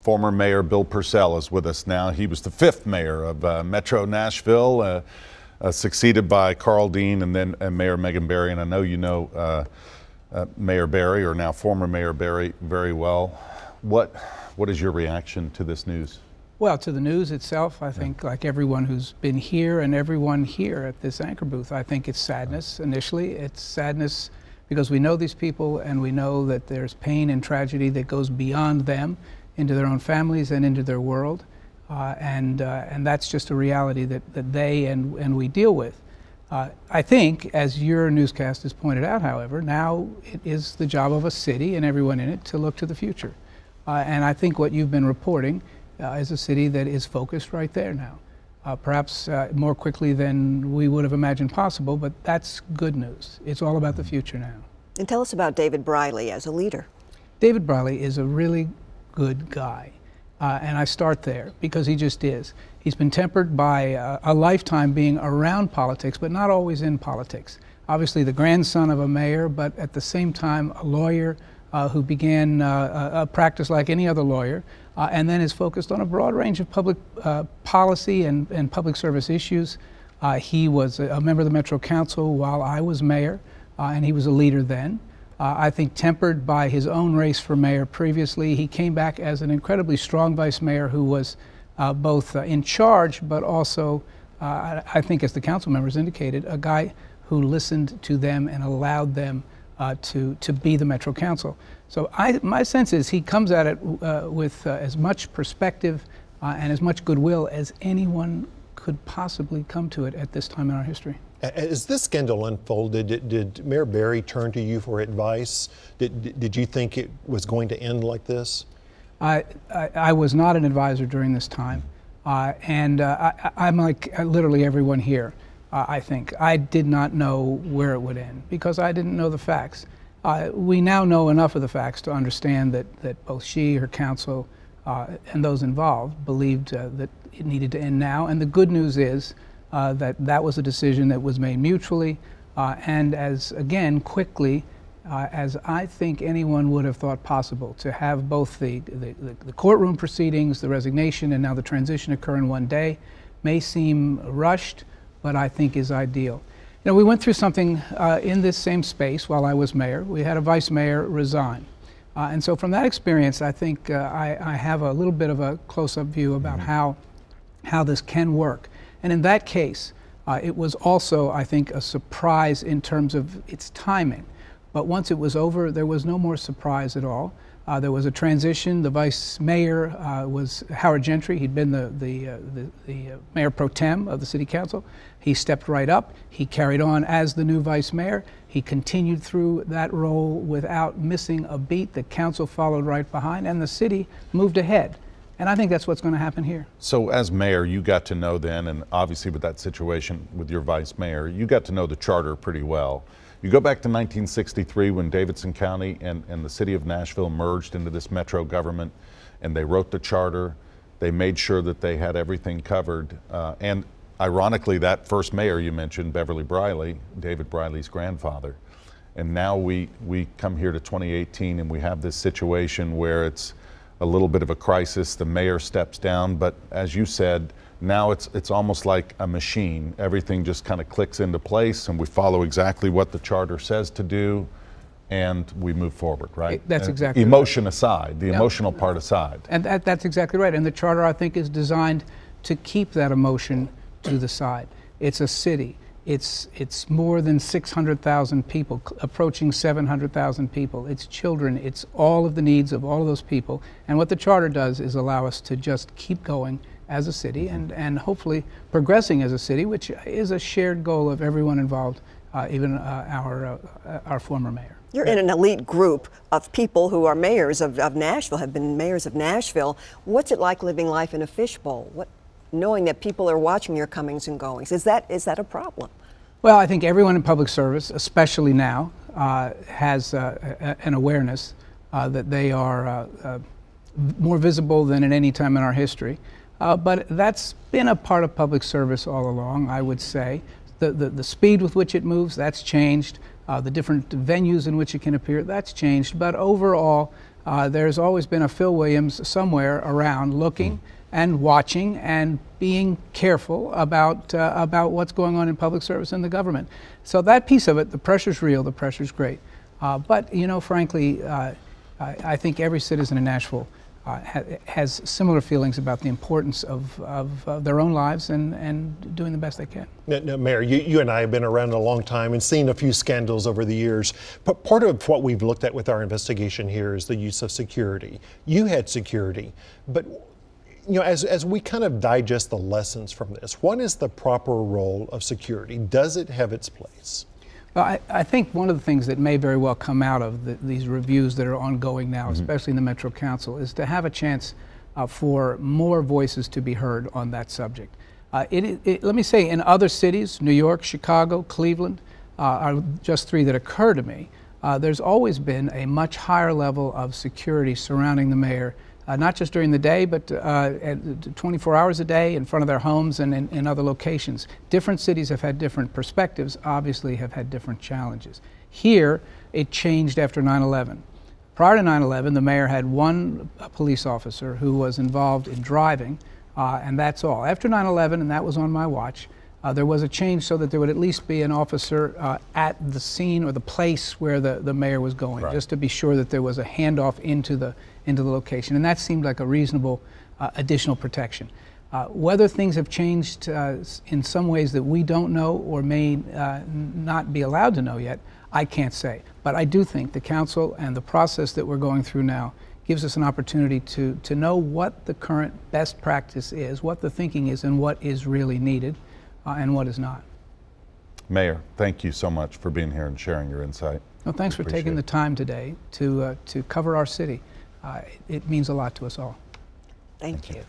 Former Mayor Bill Purcell is with us now. He was the 5th mayor of Metro Nashville, succeeded by Carl Dean and then Mayor Megan Barry. And I know you know Mayor Barry, or now former Mayor Barry, very well. What is your reaction to this news? Well, to the news itself, I think, like everyone who's been here and everyone here at this anchor booth, I think it's sadness initially. It's sadness because we know these people and we know that there's pain and tragedy that goes beyond them into their own families and into their world. And that's just a reality that they and we deal with. I think, as your newscast has pointed out, however, now it is the job of a city and everyone in it to look to the future. And I think what you've been reporting is a city that is focused right there now. Perhaps more quickly than we would have imagined possible, but that's good news. It's all about the future now. And tell us about David Briley as a leader. David Briley is a really good guy. And I start there because he just is. He's been tempered by a lifetime being around politics, but not always in politics. Obviously the grandson of a mayor, but at the same time a lawyer who began a practice like any other lawyer, and then is focused on a broad range of public policy and public service issues. He was a member of the Metro Council while I was mayor, and he was a leader then. I think tempered by his own race for mayor previously, he came back as an incredibly strong vice mayor who was both in charge, but also, I think as the council members indicated, a guy who listened to them and allowed them to be the Metro Council. So my sense is he comes at it with as much perspective and as much goodwill as anyone could possibly come to it at this time in our history. As this scandal unfolded, did Mayor Barry turn to you for advice? Did you think it was going to end like this? I was not an advisor during this time, and I'm like literally everyone here. I think I did not know where it would end because I didn't know the facts. We now know enough of the facts to understand that both she, her counsel, and those involved believed that it needed to end now. And the good news is that was a decision that was made mutually and as, again, quickly as I think anyone would have thought possible, to have both the courtroom proceedings, the resignation, and now the transition occur in one day may seem rushed, but I think is ideal. You know, we went through something in this same space while I was mayor. We had a vice mayor resign. And so from that experience, I think I have a little bit of a close-up view about how this can work. And in that case, it was also, I think, a surprise in terms of its timing. But once it was over, there was no more surprise at all. There was a transition. The vice mayor was Howard Gentry. He'd been the mayor pro tem of the city council. He stepped right up. He carried on as the new vice mayor. He continued through that role without missing a beat. The council followed right behind, and the city moved ahead. And I think that's what's going to happen here. So as mayor, you got to know then, and obviously with that situation with your vice mayor, you got to know the charter pretty well. You go back to 1963 when Davidson County and the city of Nashville merged into this metro government, and they wrote the charter. They made sure that they had everything covered. And ironically, that first mayor you mentioned, Beverly Briley, David Briley's grandfather. And now we come here to 2018 and we have this situation where it's a little bit of a crisis. The mayor steps down, but as you said, now it's almost like a machine. Everything just kind of clicks into place and we follow exactly what the charter says to do and we move forward, right? That's exactly emotion aside, the emotional part aside. And that's exactly right. And the charter, I think, is designed to keep that emotion to the side. It's a city. It's more than 600,000 people, approaching 700,000 people. It's children. It's all of the needs of all of those people. And what the charter does is allow us to just keep going as a city and hopefully progressing as a city, which is a shared goal of everyone involved, even our former mayor. You're in an elite group of people who are mayors of Nashville, have been mayors of Nashville. What's it like living life in a fishbowl? Knowing that people are watching your comings and goings, is that a problem? Well, I think everyone in public service, especially now, has an awareness that they are more visible than at any time in our history. But that's been a part of public service all along, I would say. The speed with which it moves, that's changed. The different venues in which it can appear, that's changed. But overall, there's always been a Phil Williams somewhere around looking and watching and being careful about what's going on in public service and the government. So that piece of it, the pressure's real, the pressure's great. But, you know, frankly, I think every citizen in Nashville has similar feelings about the importance of their own lives and doing the best they can. Now, Mayor, you and I have been around a long time and seen a few scandals over the years. But part of what we've looked at with our investigation here is the use of security. You had security, but you know, as we kind of digest the lessons from this, what is the proper role of security? Does it have its place? Well, I think one of the things that may very well come out of these reviews that are ongoing now, especially in the Metro Council, is to have a chance for more voices to be heard on that subject. Let me say, in other cities, New York, Chicago, Cleveland, are just three that occur to me, there's always been a much higher level of security surrounding the mayor, not just during the day, but 24 hours a day in front of their homes and in other locations. Different cities have had different perspectives, obviously have had different challenges. Here, it changed after 9/11. Prior to 9/11, the mayor had one police officer who was involved in driving, and that's all. After 9/11, and that was on my watch, there was a change so that there would at least be an officer at the scene or the place where the mayor was going, just to be sure that there was a handoff into the location. And that seemed like a reasonable additional protection. Whether things have changed in some ways that we don't know or may not be allowed to know yet, I can't say. But I do think the council and the process that we're going through now gives us an opportunity to know what the current best practice is, what the thinking is, and what is really needed and what is not. Mayor, thank you so much for being here and sharing your insight. Well, thanks for taking the time today to cover our city. It means a lot to us all. Thank you.